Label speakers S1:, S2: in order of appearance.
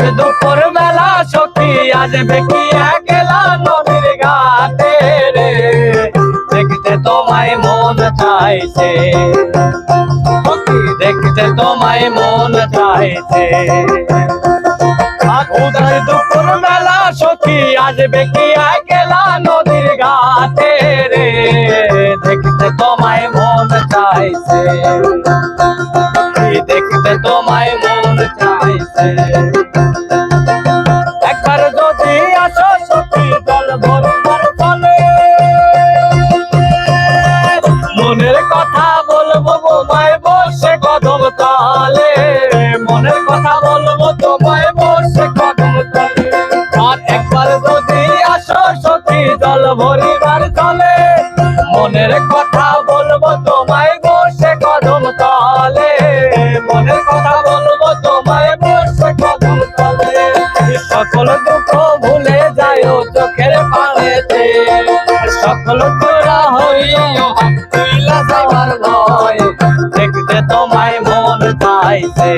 S1: একবার দুপুর বেলা সখী আসবে কি একলা নদীর ঘাটে রে, দেখতে তোমায় মন চাইছে, দেখতে তোমায় মন চাইছে। উদয় দুপুর বেলা সখী আসবে কি একলা নদীর ঘাটে রে, দেখতে তোমায় মন চাইছে, দেখতে তোমায় মন চাইছে। একবার যদি আসো সখী জল ভরবার চলে, মনের কথা বলবো তোমায় বসে কদম তলে, মনের কথা বলবো তোমায় বসে কদম তলে। আর একবার যদি আসো সখী জল ভরিবার চলে, মনের কথা বলবো তোমায় বসে কদম তলে, মনের কথা বলবো তোমায় বসে কদম তলে। সকল দুঃখ ভুলে যাও চোখের পানেতে, সকল তোরা হইও তুইলা যাওয়ার ভয়, দেখতে তোমায় মন চাইছে।